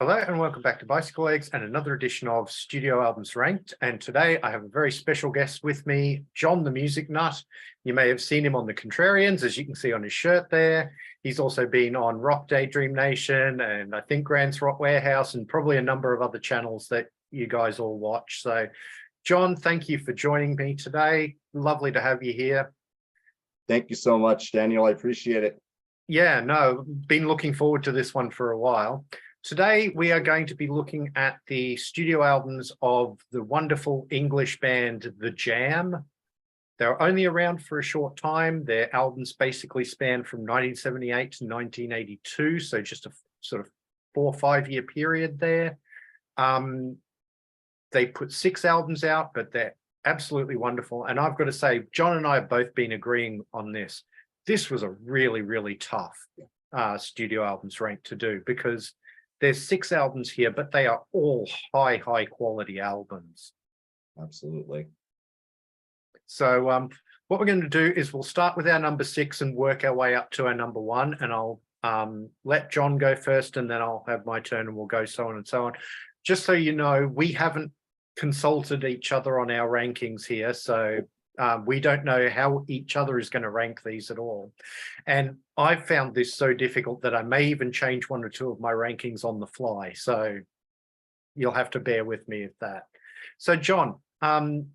Hello and welcome back to bicyclelegs and another edition of Studio Albums Ranked. And today I have a very special guest with me, John the MusicNut. You may have seen him on the Contrarians, as you can see on his shirt there. He's also been on Daydream Nation and I think Grant's Rock Warehaus and probably a number of other channels that you guys all watch. So John, thank you for joining me today. Lovely to have you here. Thank you so much, Daniel. I appreciate it. Yeah, no, been looking forward to this one for a while. Today, we are going to be looking at the studio albums of the wonderful English band, The Jam. They're only around for a short time. Their albums basically span from 1978 to 1982, so just a sort of 4 or 5 year period there. They put 6 albums out, but they're absolutely wonderful. And I've got to say, John and I have both been agreeing on this. This was a really, really tough studio albums rank to do because there's 6 albums here, but they are all high quality albums. Absolutely. So what we're going to do is we'll start with our number 6 and work our way up to our number 1. And I'll let John go first and then I'll have my turn and we'll go so on and so on. Just so you know, we haven't consulted each other on our rankings here. So we don't know how each other is going to rank these at all. And I've found this so difficult that I may even change 1 or 2 of my rankings on the fly. So you'll have to bear with me with that. So John,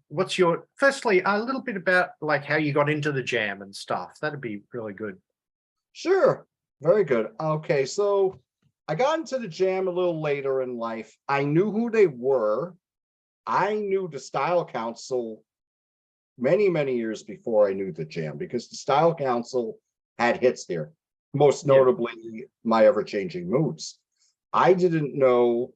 what's your, firstly, a little bit about like how you got into the Jam and stuff. That'd be really good. Sure. Very good. Okay. So I got into the Jam a little later in life. I knew who they were. I knew the Style Council many years before I knew the Jam, because the Style Council had hits there, most notably My Ever-Changing Moods. I didn't know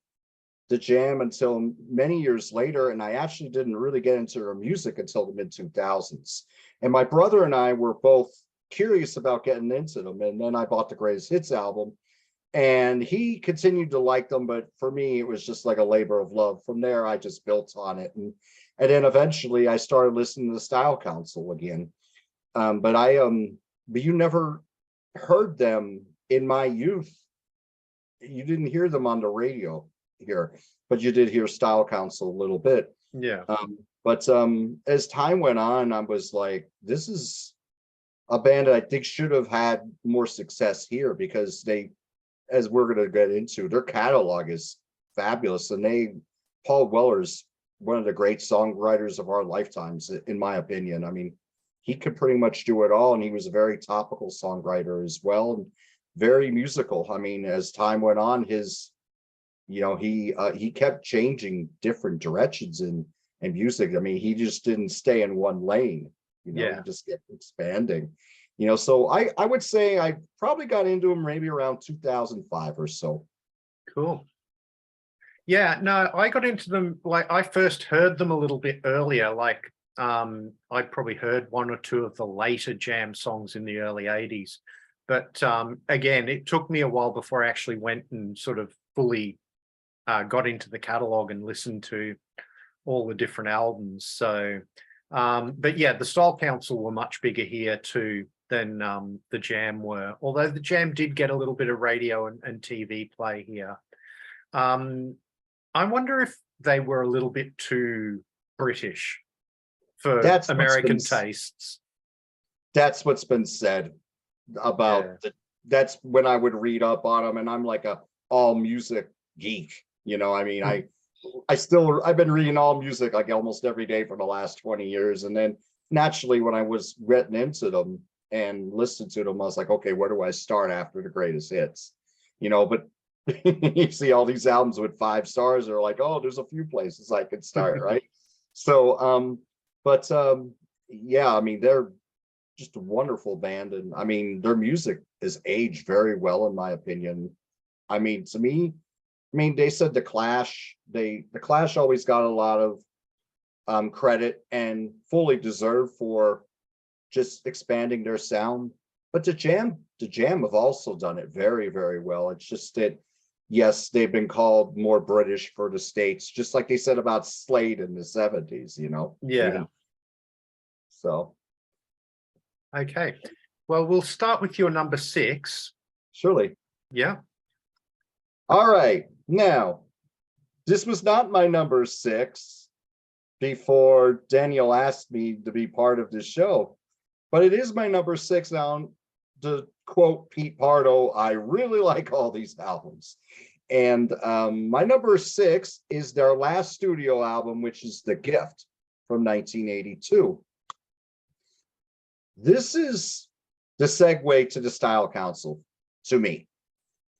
the Jam until many years later, and I actually didn't really get into their music until the mid-2000s. And my brother and I were both curious about getting into them, and then I bought the Greatest Hits album, and he continued to like them, but for me, it was just like a labor of love. From there, I just built on it, and then eventually I started listening to the Style Council again. But you never heard them in my youth. You didn't hear them on the radio here, but you did hear Style Council a little bit. Yeah. But as time went on, I was like, this is a band that I think should have had more success here, because they, as we're going to get into, their catalog is fabulous. And Paul Weller's one of the great songwriters of our lifetimes, in my opinion. I mean, he could pretty much do it all, and he was a very topical songwriter as well, and very musical. I mean, as time went on, he kept changing different directions in music. I mean, he just didn't stay in one lane. He just kept expanding. So I would say I probably got into him maybe around 2005 or so. Cool. Yeah, no, I got into them, like I first heard them a little bit earlier, like I probably heard 1 or 2 of the later Jam songs in the early 80s. But again, it took me a while before I actually went and sort of fully got into the catalog and listened to all the different albums. So, but yeah, the Style Council were much bigger here too than the Jam were, although the Jam did get a little bit of radio and TV play here. I wonder if they were a little bit too British for American tastes. That's what's been said about that's when I would read up on them, and I'm like a all music geek. I mean, I've been reading all music like almost every day for the last 20 years. And then naturally, when I was getting into them and listened to them, I was like, okay, where do I start after the Greatest Hits? But you see all these albums with 5 stars, they're like, oh, there's a few places I could start, right? So yeah, I mean, they're just a wonderful band, and I mean, their music is aged very well, in my opinion. I mean, to me, they said the Clash always got a lot of credit, and fully deserved, for just expanding their sound. But the Jam have also done it very well. It's just that, yes, they've been called more British for the States, just like they said about Slade in the 70s, Yeah. So. Okay. Well, we'll start with your number 6. Surely. Yeah. All right. Now, this was not my number 6 before Daniel asked me to be part of this show, but it is my number 6 now. To quote Pete Pardo, I really like all these albums. And my number 6 is their last studio album, which is The Gift from 1982. This is the segue to the Style Council to me.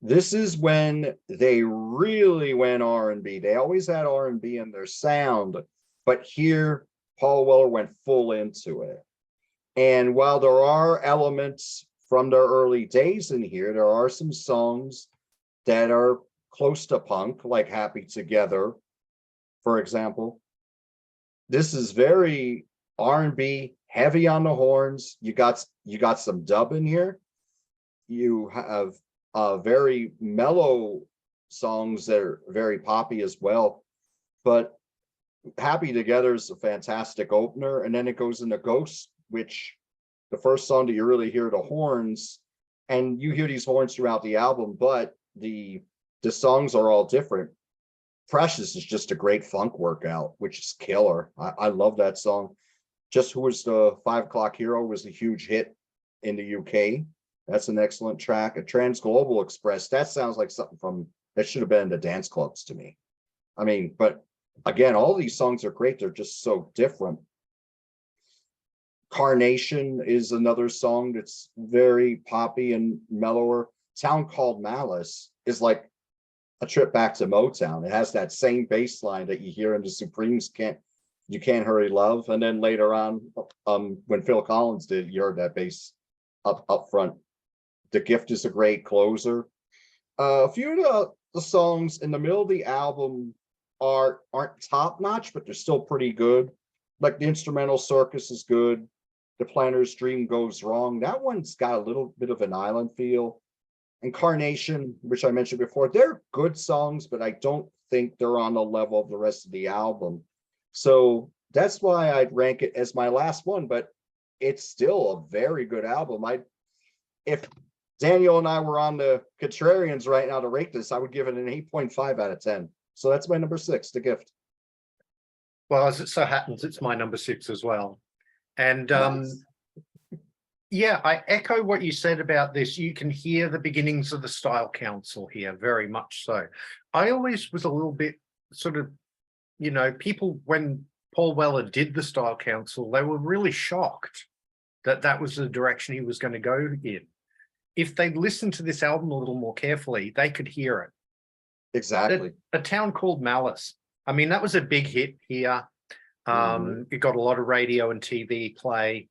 This is when they really went R&B. They always had R&B in their sound, but here Paul Weller went full into it. And while there are elements from their early days in here, there are some songs that are close to punk, like Happy Together, for example. This is very R&B, heavy on the horns. You got some dub in here. You have very mellow songs that are very poppy as well. But Happy Together is a fantastic opener, and then it goes into Ghosts, which the first song that you really hear the horns, and you hear these horns throughout the album, but the songs are all different. Precious is just a great funk workout, which is killer. I love that song. Just Who Was the 5 O'Clock Hero was a huge hit in the UK. That's an excellent track. A Trans Global Express, that sounds like something that should have been in the dance clubs to me. I mean, but again, all these songs are great. They're just so different. Carnation is another song that's very poppy and mellower. Town Called Malice is like a trip back to Motown. It has that same bass line that you hear in the Supremes, You Can't Hurry Love. And then later on, when Phil Collins did, you heard that bass up front. The Gift is a great closer. A few of the songs in the middle of the album aren't top notch, but they're still pretty good. Like the instrumental Circus is good. The Planner's Dream Goes Wrong. That one's got a little bit of an island feel. And Carnation, which I mentioned before, they're good songs, but I don't think they're on the level of the rest of the album. So that's why I'd rank it as my last one, but it's still a very good album. If Daniel and I were on the Contrarians right now to rate this, I would give it an 8.5 out of 10. So that's my number 6, The Gift. Well, as it so happens, it's my number 6 as well. And Nice. yeah, I echo what you said about this. You can hear the beginnings of the Style Council here, very much so. I always was a little bit sort of, people, when Paul Weller did the Style Council, they were really shocked that that was the direction he was going to go in. If they listened to this album a little more carefully, they could hear it. Exactly. A Town Called Malice. I mean, that was a big hit here. It got a lot of radio and TV play.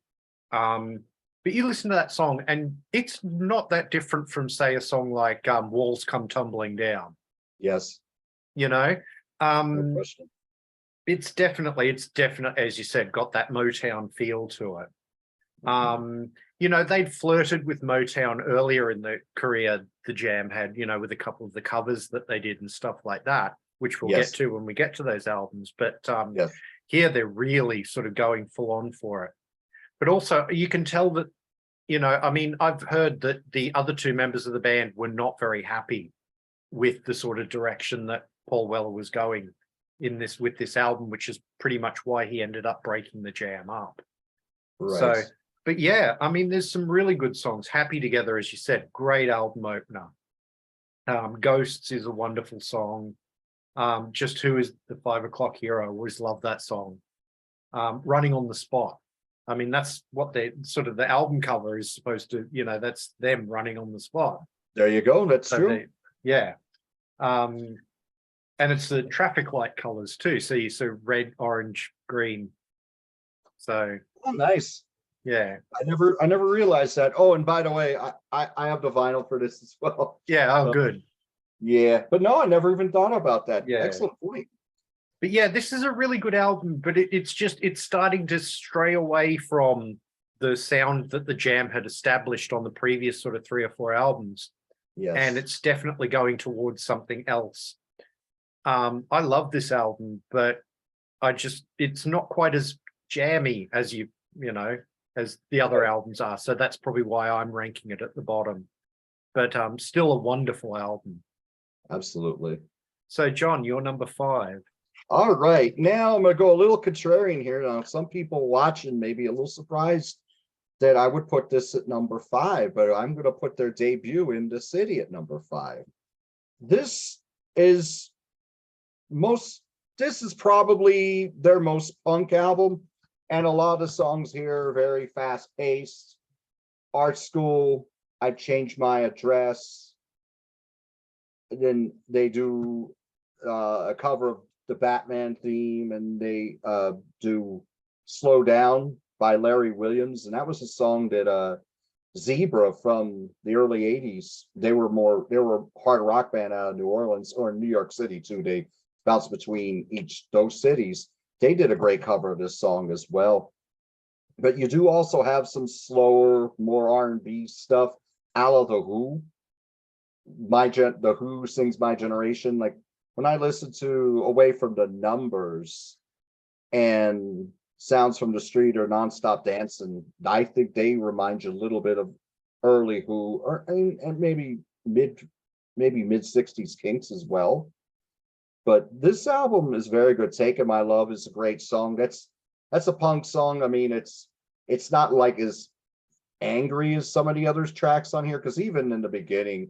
But you listen to that song and it's not that different from, say, a song like Walls Come Tumbling Down. Yes. No question. It's definitely, as you said, got that Motown feel to it. They'd flirted with Motown earlier in the career, the Jam had, with a couple of the covers that they did and stuff like that, which we'll get to when we get to those albums. But here they're really sort of going full on for it. But also you can tell that, I've heard that the other two members of the band were not very happy with the sort of direction that Paul Weller was going with this album, which is pretty much why he ended up breaking the Jam up. Right. So, but yeah, there's some really good songs. Happy Together, as you said, great album opener. Ghosts is a wonderful song. Just Who Is the 5 O'Clock Hero? Always love that song. Running on the Spot. That's what the album cover is supposed to, that's them running on the spot. There you go. That's true. And it's the traffic light colors too. So you see red, orange, green. So nice. Yeah. I never realized that. Oh, and by the way, I have the vinyl for this as well. Yeah. Oh, good. Yeah, but no, I never even thought about that. Yeah. Excellent point. But yeah, this is a really good album, but it's starting to stray away from the sound that the Jam had established on the previous sort of 3 or 4 albums. Yes. And it's definitely going towards something else. I love this album, but it's not quite as jammy as as the other albums are. So that's probably why I'm ranking it at the bottom. But still a wonderful album. Absolutely. So John, you're number 5. All right, now I'm gonna go a little contrarian here. Now, some people watching may be a little surprised that I would put this at number 5, but I'm gonna put their debut in the city at number 5. This is most, this is probably their most punk album, and a lot of the songs here are very fast paced. Art School, I've Changed My Address. And then they do a cover of the Batman theme, and they do Slow Down by Larry Williams, and that was a song that Zebra from the early 80s, they were a hard rock band out of New Orleans, or New York City too. They bounced between those cities. They did a great cover of this song as well. But you do also have some slower, more R&B stuff, a la The Who. The Who sings My Generation. Like when I listen to Away from the Numbers and Sounds from the Street or Nonstop Dancing, I think they remind you a little bit of early Who, or and maybe mid 60s Kinks as well. But this album is very good. Taking My Love is a great song. That's a punk song. I mean, it's not like as angry as some of the other tracks on here, because even in the beginning,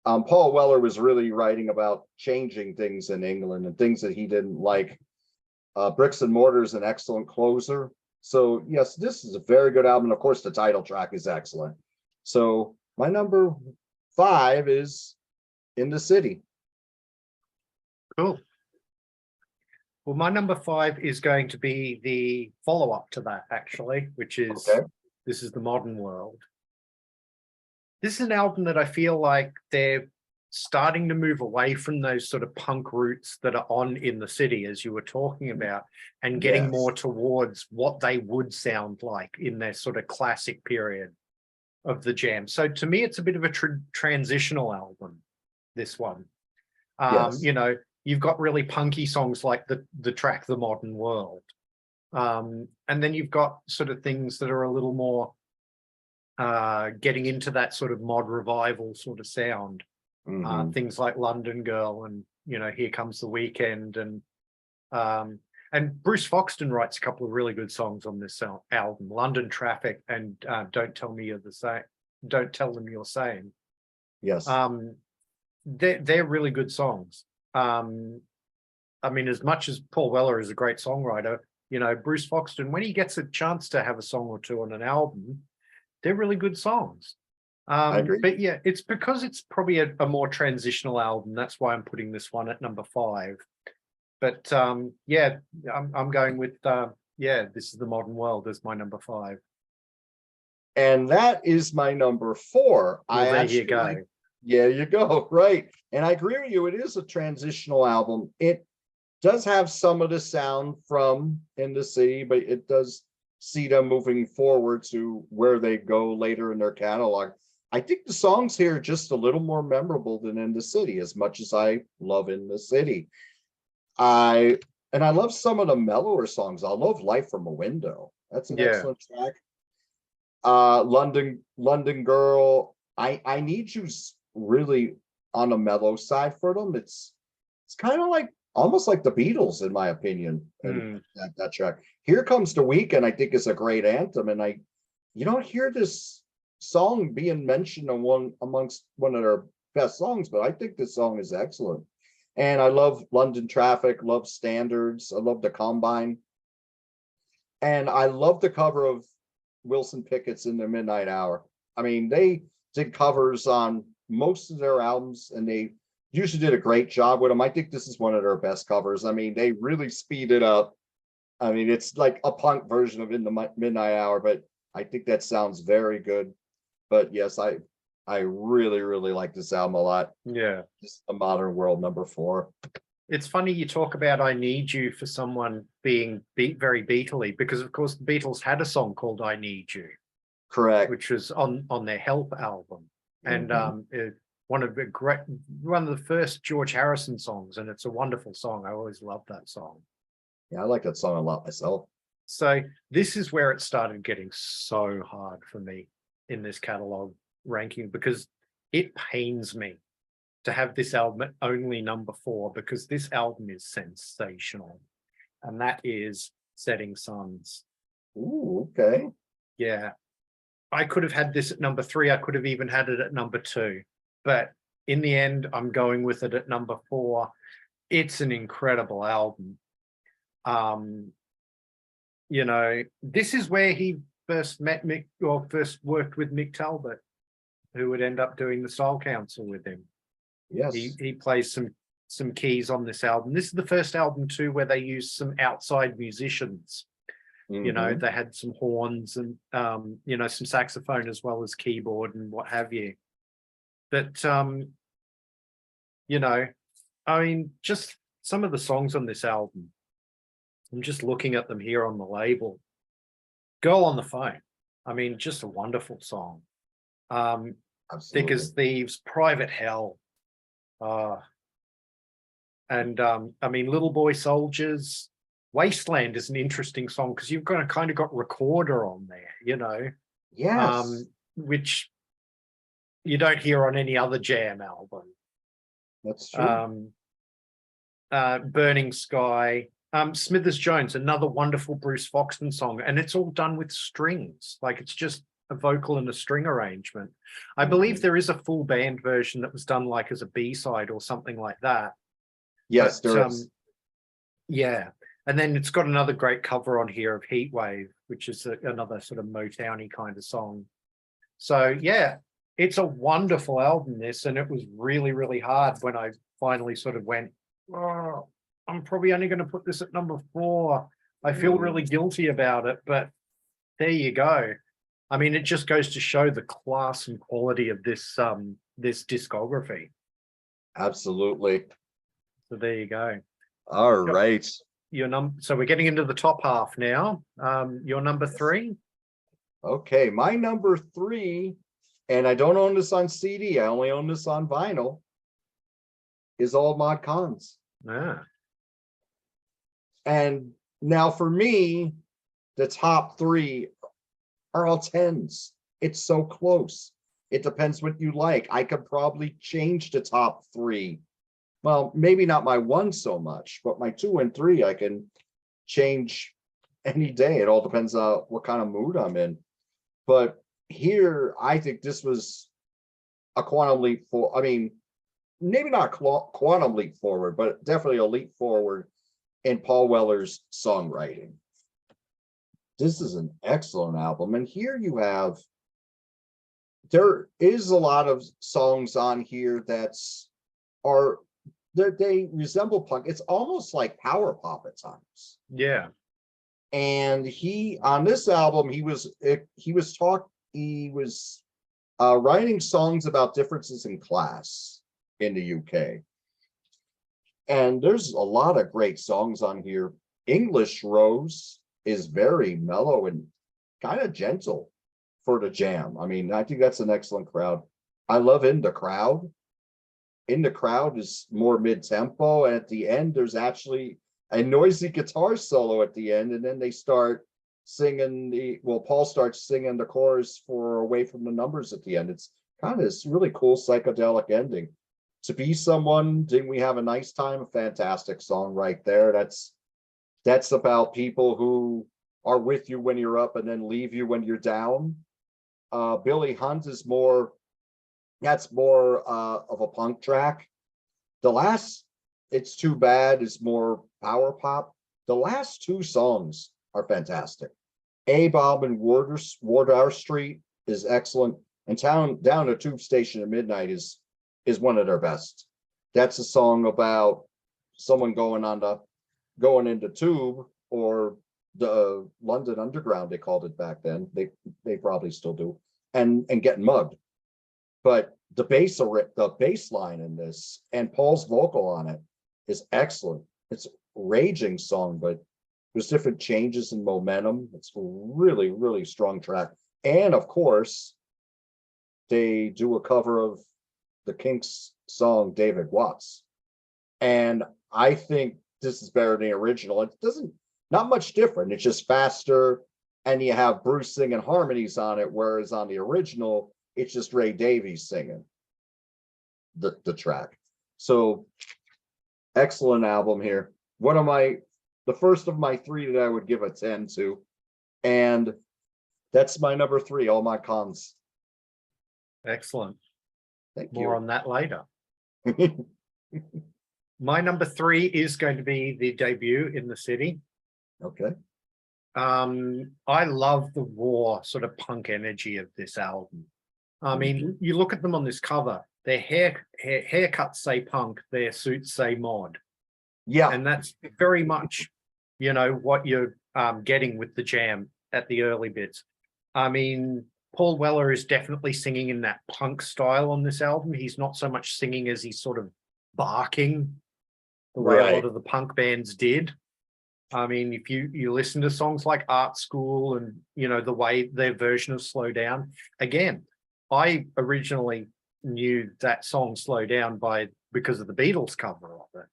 Paul Weller was really writing about changing things in England and things that he didn't like. Bricks and Mortar is an excellent closer. So yes, this is a very good album. Of course, the title track is excellent. So my number 5 is In the City. Cool. Well, my number 5 is going to be the follow-up to that, actually, which is This Is the Modern World. This is an album that I feel like they're starting to move away from those sort of punk roots that are on In the City, as you were talking about, and getting more towards what they would sound like in their sort of classic period of the Jam. So to me, it's a bit of a transitional album, this one. You know, you've got really punky songs like the track The Modern World. And then you've got sort of things that are a little more getting into that sort of mod revival sort of sound. Things like London Girl and, you know, Here Comes the Weekend, and Bruce Foxton writes a couple of really good songs on this album, London Traffic and Don't Tell Me You're the Same. Don't Tell Them You're Same. Yes. They're really good songs. I mean, as much as Paul Weller is a great songwriter, you know, Bruce Foxton, when he gets a chance to have a song or two on an album, they're really good songs. I agree. But yeah, it's because it's probably a more transitional album. That's why I'm putting this one at number 5. But yeah, I'm going with This Is the Modern World as my number 5. And that is my number 4. Well, there you go. Yeah, you go. Right. And I agree with you. It is a transitional album. It does have some of the sound from In the City, but it does see them moving forward to where they go later in their catalog. I think the songs here are just a little more memorable than In the City, as much as I love In the City. I love some of the mellower songs. I love Light from a Window. That's an excellent track. London Girl. I Need You's really on a mellow side for them. It's kind of like almost like the Beatles, in my opinion. And that track. Here Comes the Weekend, I think, is a great anthem, and you don't hear this song being mentioned amongst one of their best songs, but I think this song is excellent. And I love London Traffic, love Standards, I love the Combine, and I love the cover of Wilson Pickett's In the Midnight Hour. I mean, they did covers on most of their albums, and they usually did a great job with them. I think this is one of their best covers. I mean, they really speed it up. I mean, it's like a punk version of In the Midnight Hour, but I think that sounds very good. But yes, I really, really like this album a lot. Yeah. Just A Modern World, number 4. It's funny you talk about I Need You for someone being very Beatley, because of course the Beatles had a song called I Need You. Correct. Which was on their Help album. And one of the first George Harrison songs, and it's a wonderful song. I always loved that song. Yeah, I like that song a lot myself. So this is where it started getting so hard for me in this catalog ranking, because it pains me to have this album at only number 4, because this album is sensational, and that is Setting Suns. Ooh, okay. Yeah, I could have had this at number 3. I could have even had it at number 2, but in the end, I'm going with it at number 4. It's an incredible album. You know, this is where he first met Mick, or first worked with Mick Talbot, who would end up doing the Style Council with him. Yes. He plays some keys on this album. This is the first album too where they used some outside musicians. You know, they had some horns and you know, some saxophone as well as keyboard and what have you. But you know, I mean, just some of the songs on this album, I'm just looking at them here on the label. Girl on the Phone, I mean, just a wonderful song. Thick as Thieves, Private Hell, and I mean, Little Boy Soldiers. Wasteland is an interesting song because you've got kind of got Recorder on there, you know. Yes. Which you don't hear on any other Jam album. That's true. Burning Sky, Smithers Jones, another wonderful Bruce Foxton song, and it's all done with strings. Like, it's just a vocal and a string arrangement. I believe there is a full band version that was done like as a B-side or something like that. Yes, but, there is. Yeah. And then it's got another great cover on here of Heatwave, which is another sort of Motowny kind of song. So yeah, it's a wonderful album, this, and it was really, really hard when I finally sort of went, oh, I'm probably only going to put this at number 4. I feel really guilty about it, but there you go. I mean, it just goes to show the class and quality of this this discography. Absolutely. So there you go. All right. So we're getting into the top half now. Your number 3. Okay, my number 3, and I don't own this on CD, I only own this on vinyl, is All Mod Cons. And now for me, the top 3 are all 10s. It's so close. It depends what you like. I could probably change the top 3. Well, maybe not my 1 so much, but my 2 and 3 I can change any day. It all depends on what kind of mood I'm in. But here, I think this was a quantum leap for, I mean, maybe not quantum leap forward, but definitely a leap forward in Paul Weller's songwriting. This is an excellent album. And here you have, there is a lot of songs on here they resemble punk. It's almost like power pop at times. Yeah. And on this album, he was writing songs about differences in class in the UK. And there's a lot of great songs on here. English Rose is very mellow and kind of gentle for the Jam. I mean, I think that's an excellent crowd. I love In the Crowd. In the Crowd is more mid-tempo, and at the end there's actually a noisy guitar solo at the end, and then they start singing Paul starts singing the chorus for Away from the Numbers at the end. It's kind of this really cool psychedelic ending. To Be Someone, Didn't We Have a Nice Time? A fantastic song right there. That's about people who are with you when you're up and then leave you when you're down. Billy Hunt is more of a punk track. The last, It's Too Bad, is more power pop. The last 2 songs are fantastic. A-Bomb and Wardour Street is excellent. And Down to Tube Station at Midnight is one of their best. That's a song about someone going into Tube, or the London Underground, they called it back then. They probably still do, and getting mugged. But the bass line in this and Paul's vocal on it is excellent. It's a raging song, but there's different changes in momentum. It's a really, really strong track. And of course, they do a cover of the Kinks song David Watts. And I think this is better than the original. It not much different. It's just faster, and you have Bruce singing harmonies on it, whereas on the original, it's just Ray Davies singing. the track. So excellent album here. The first of my three that I would give a 10 to, and that's my number 3, All My Cons. Excellent. Thank More on that later. My number 3 is going to be the debut in the city. Okay. I love the raw sort of punk energy of this album. I mean, you look at them on this cover, their haircuts say punk, their suits say mod. Yeah. And that's very much, what you're getting with the Jam at the early bits. I mean, Paul Weller is definitely singing in that punk style on this album. He's not so much singing as he's sort of barking the way a lot of the punk bands did. I mean, if you listen to songs like Art School and, the way their version of Slow Down, again, I originally knew that song Slow Down because of the Beatles cover of it.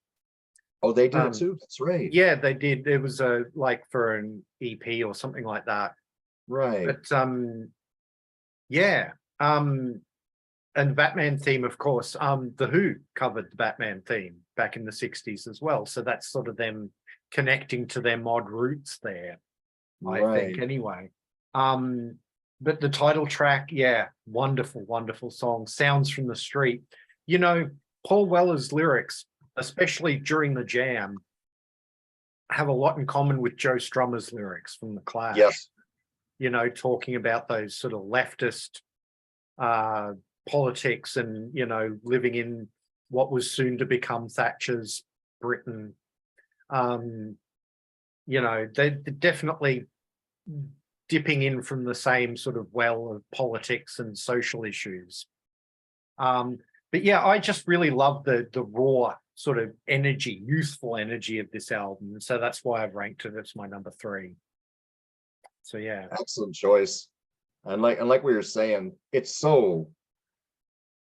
Oh, they did it too? That's right. Yeah, they did. It was for an EP or something like that. Right. But yeah. And Batman theme, of course. The Who covered the Batman theme back in the 60s as well. So that's sort of them connecting to their mod roots there, I think, anyway. But the title track, yeah, wonderful, wonderful song. Sounds from the Street. Paul Weller's lyrics, especially during the Jam, have a lot in common with Joe Strummer's lyrics from The Clash. Yes. Talking about those sort of leftist politics and, living in what was soon to become Thatcher's Britain. They're definitely dipping in from the same sort of well of politics and social issues. But yeah, I just really love the raw sort of energy, youthful energy of this album. So that's why I've ranked it as my number 3. So yeah. Excellent choice. And like we were saying, it's so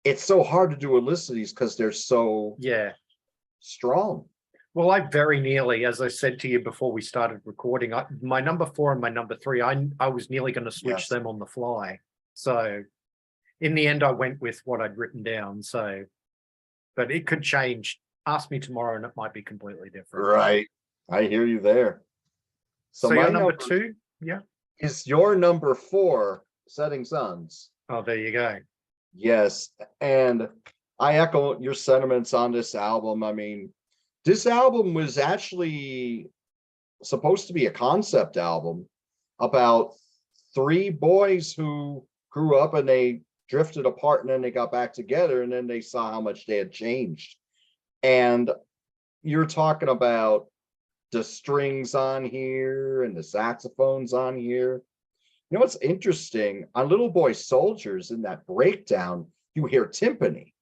hard to do a list of these because they're so strong. Well, I very nearly, as I said to you before we started recording, my number 4 and my number 3, I was nearly going to switch them on the fly. So in the end, I went with what I'd written down. So, but it could change. Ask me tomorrow and it might be completely different. Right. I hear you there. So your number 2? Yeah. Is your number 4 Setting Suns? Oh, there you go. Yes. And I echo your sentiments on this album. I mean, this album was actually supposed to be a concept album about 3 boys who grew up and they drifted apart and then they got back together and then they saw how much they had changed. And you're talking about the strings on here and the saxophones on here. What's interesting, on Little Boy Soldiers, in that breakdown, you hear timpani.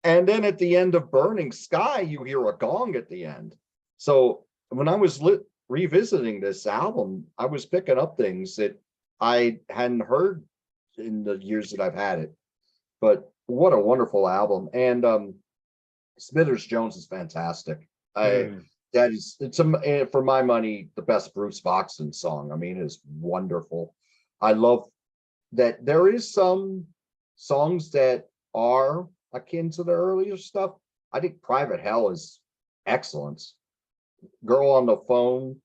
And then at the end of Burning Sky, you hear a gong at the end. So when I was revisiting this album, I was picking up things that I hadn't heard in the years that I've had it. But what a wonderful album. And Smithers Jones is fantastic. For my money, the best Bruce Boxton song. I mean, it's wonderful. I love that there is some songs that are akin to the earlier stuff. I think Private Hell is excellent. Girl on the Phone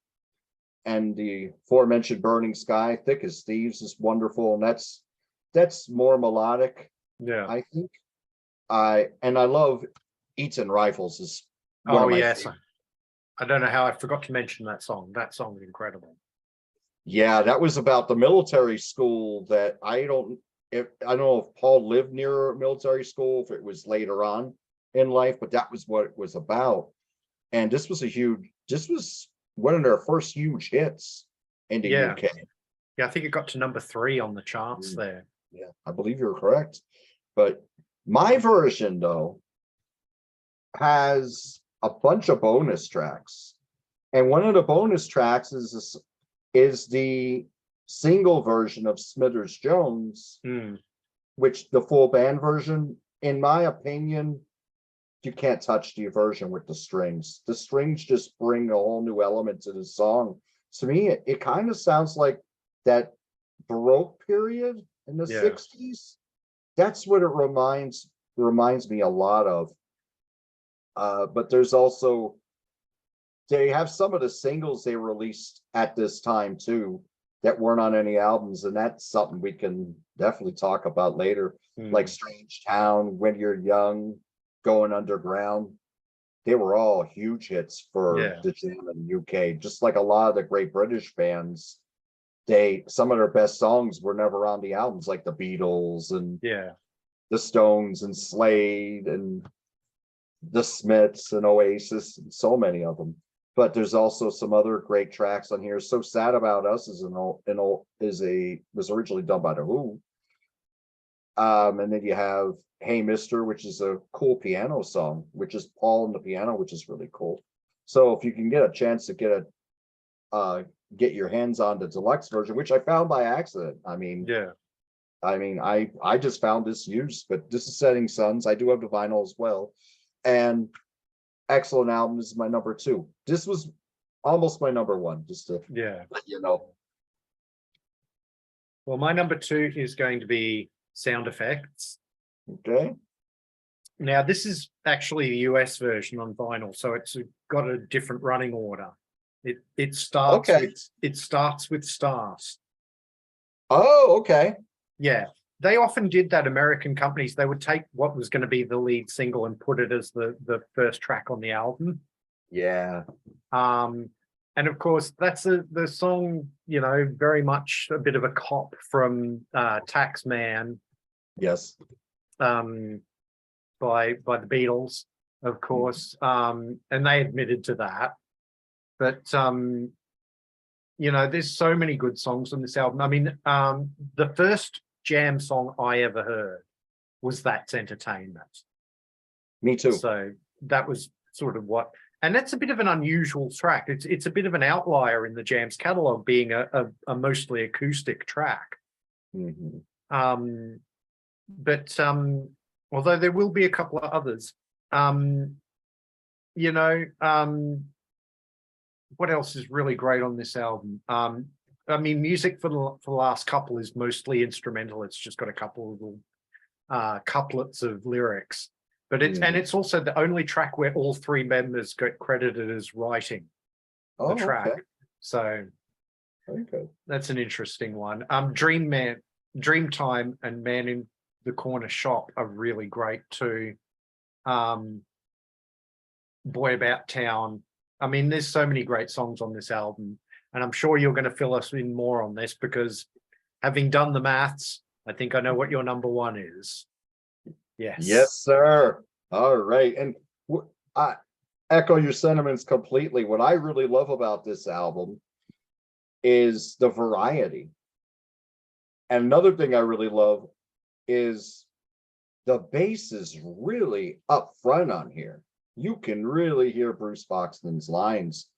and the aforementioned Burning Sky, Thick as Thieves is wonderful. And that's more melodic. Yeah, I think. I love Eaton Rifles is one of my favorites. I don't know how I forgot to mention that song. That song is incredible. Yeah, that was about the military school that I don't know if Paul lived near a military school, if it was later on in life, but that was what it was about. And this was one of their first huge hits in the UK. Yeah, I think it got to number 3 on the charts there. Yeah, I believe you're correct. But my version, though, has a bunch of bonus tracks. And one of the bonus tracks is the single version of Smithers Jones, which the full band version, in my opinion, you can't touch the version with the strings. The strings just bring a whole new element to the song. To me, it kind of sounds like that Baroque period in the 60s. That's what it reminds reminds me a lot of. But there's also, they have some of the singles they released at this time too that weren't on any albums, and that's something we can definitely talk about later. Like Strange Town, When You're Young, Going Underground. They were all huge hits for the jam in the UK. Just like a lot of the great British bands, some of their best songs were never on the albums, like the Beatles and the Stones and Slade and the Smiths and Oasis, and so many of them. But there's also some other great tracks on here. So Sad About Us is was originally done by the Who. And then you have Hey Mister, which is a cool piano song, which is Paul and the piano, which is really cool. So if you can get a chance to get your hands on the deluxe version, which I found by accident. I just found this used, but this is Setting Suns. I do have the vinyl as well. And excellent album. This is my number 2. This was almost my number 1, just to let you know. Well, my number 2 is going to be Sound Effects. Okay. Now, this is actually the US version on vinyl, so it's got a different running order. It starts with Stars. Oh, okay. Yeah. They often did that, American companies. They would take what was going to be the lead single and put it as the first track on the album. Yeah. And of course, that's the song, very much a bit of a cop from Taxman. Yes. By the Beatles, of course. And they admitted to that. But there's so many good songs on this album. I mean, the first jam song I ever heard was That's Entertainment. Me too. So that was sort of what, and that's a bit of an unusual track. It's a bit of an outlier in the Jams catalog, being a mostly acoustic track. But although there will be a couple of others, what else is really great on this album? Music for the last couple is mostly instrumental. It's just got a couple of little couplets of lyrics, but it's also the only track where all 3 members get credited as writing the track. Okay. So that's an interesting one. Dreamtime and Man in the Corner Shop are really great too. Boy About Town. I mean, there's so many great songs on this album, and I'm sure you're going to fill us in more on this, because having done the maths, I think I know what your number 1 is. Yes, sir. All right. And I echo your sentiments completely. What I really love about this album is the variety. And another thing I really love is the bass is really up front on here. You can really hear Bruce Boxton's lines.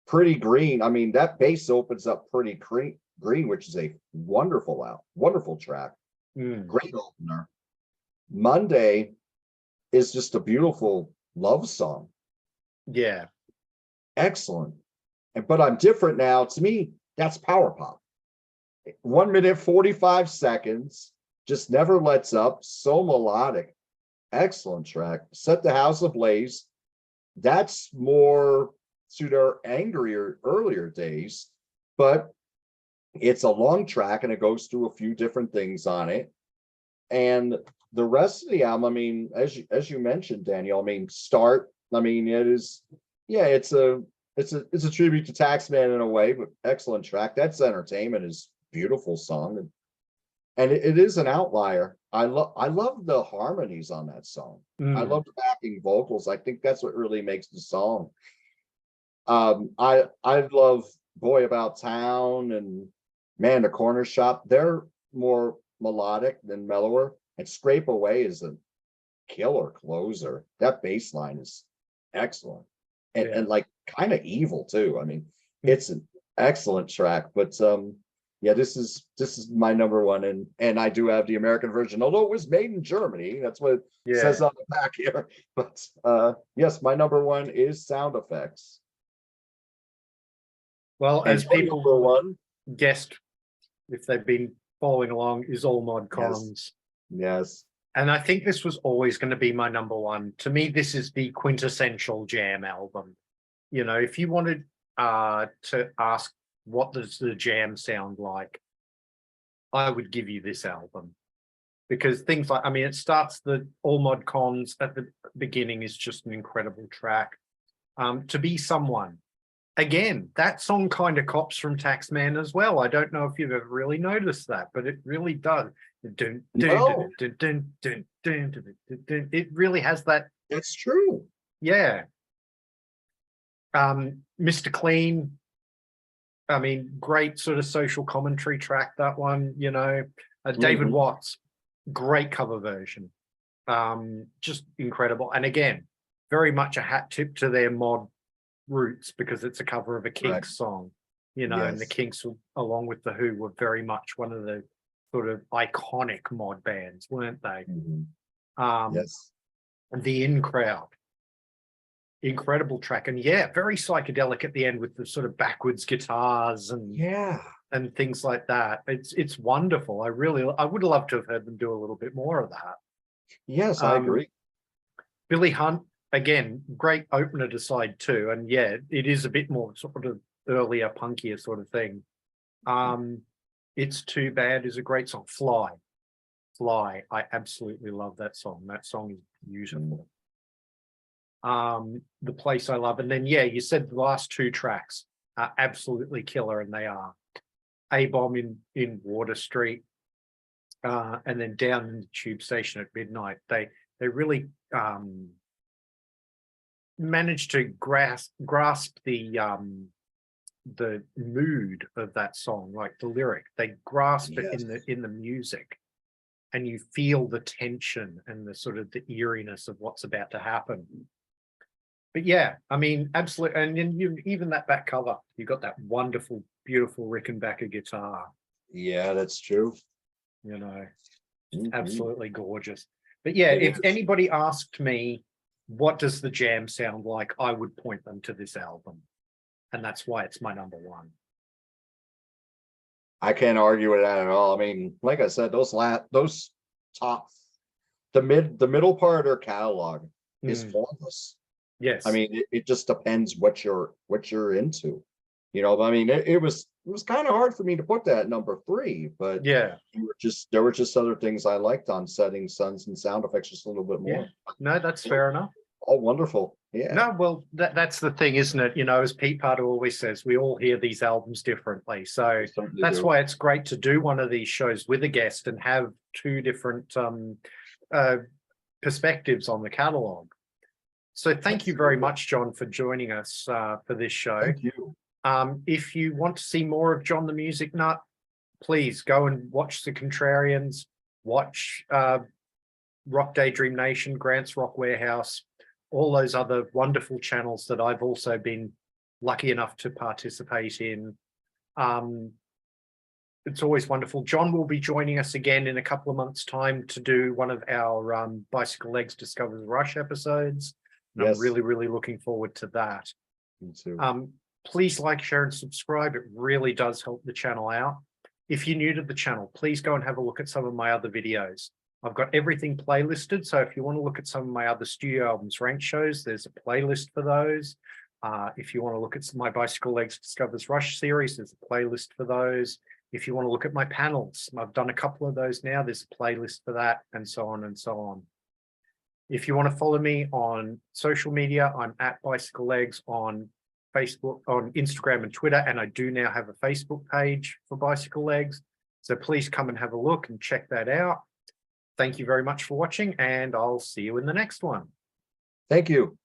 Pretty Green. I mean, that bass opens up Pretty Green, which is a wonderful track. Great opener. Monday is just a beautiful love song. Yeah. Excellent. But I'm Different Now. To me, that's power pop. 1 minute, 45 seconds. Just never lets up. So melodic. Excellent track. Set the House Ablaze. That's more to their angrier earlier days, but it's a long track and it goes through a few different things on it. And the rest of the album, I mean, as you mentioned, Daniel, I mean, Start, I mean, it's a tribute to Taxman in a way, but excellent track. That's Entertainment is beautiful song. And it is an outlier. I love the harmonies on that song. I love the backing vocals. I think that's what really makes the song. I love Boy About Town and Man the Corner Shop. They're more melodic than mellower. And Scrape Away is a killer closer. That bass line is excellent. And like kind of evil too. I mean, it's an excellent track, but this is my number 1, and I do have the American version, although it was made in Germany. That's what it says on the back here. But yes, my number 1 is Sound Effects. Well, as people guessed, if they've been following along, is All Mod Cons. Yes. And I think this was always going to be my number one. To me, this is the quintessential Jam album. You know, if you wanted to ask what does the Jam sound like, I would give you this album. Because things like, I mean, it starts the All Mod Cons at the beginning is just an incredible track. To Be Someone. Again, that song kind of cops from Taxman as well. I don't know if you've ever really noticed that, but it really does. No. It really has that. That's true. Yeah. Mr. Clean. I mean, great sort of social commentary track, that one, you know. David Watts, great cover version. Just incredible. And again, very much a hat tip to their mod roots, because it's a cover of a Kinks song, you know, and the Kinks, along with the Who, were very much one of the sort of iconic mod bands, weren't they? Yes. And The In Crowd, incredible track, and yeah, very psychedelic at the end with the sort of backwards guitars and and things like that. It's wonderful. I would love to have heard them do a little bit more of that. Yes, I agree. Billy Hunt, again, great opener to side 2, and yeah, it is a bit more sort of earlier, punkier sort of thing. It's Too Bad is a great song. Fly, I absolutely love that song. That song is beautiful. The Place I Love, and then yeah, you said the last 2 tracks are absolutely killer, and they are A-Bomb in Water Street, and then Down in the Tube Station at Midnight. They really managed to grasp the mood of that song, like the lyric. They grasp it in the music, and you feel the tension and the sort of the eeriness of what's about to happen. But yeah, I mean, absolutely. And then even that back cover, you got that wonderful, beautiful Rickenbacker guitar. Yeah, that's true. You know, absolutely gorgeous. But yeah, if anybody asked me, what does the Jam sound like, I would point them to this album. And that's why it's my number one. I can't argue with that at all. I mean, like I said, those top, the middle part of their catalog is formless. Yes. I mean, it just depends what you're into. You know, I mean, it was kind of hard for me to put that at number 3, but yeah, there were just other things I liked on Setting Suns and sound effects just a little bit more. No, that's fair enough. Oh, wonderful. Yeah. No, well, that's the thing, isn't it? You know, as Pete Parter always says, we all hear these albums differently. So that's why it's great to do one of these shows with a guest and have 2 different perspectives on the catalog. So thank you very much, John, for joining us for this show. Thank you. If you want to see more of John the Music Nut, please go and watch the Contrarians, watch Rock Daydream Nation, Grant's Rock Warehouse, all those other wonderful channels that I've also been lucky enough to participate in. It's always wonderful. John will be joining us again in a couple of months' time to do one of our Bicycle Legs Discovers Rush episodes. Yes. I'm really, really looking forward to that. Me too. Please like, share, and subscribe. It really does help the channel out. If you're new to the channel, please go and have a look at some of my other videos. I've got everything playlisted, so if you want to look at some of my other studio albums ranked shows, there's a playlist for those. If you want to look at my Bicycle Legs Discovers Rush series, there's a playlist for those. If you want to look at my panels, I've done a couple of those now, there's a playlist for that, and so on and so on. If you want to follow me on social media, I'm at Bicycle Legs on Facebook, on Instagram and Twitter, and I do now have a Facebook page for Bicycle Legs. So please come and have a look and check that out. Thank you very much for watching, and I'll see you in the next one. Thank you.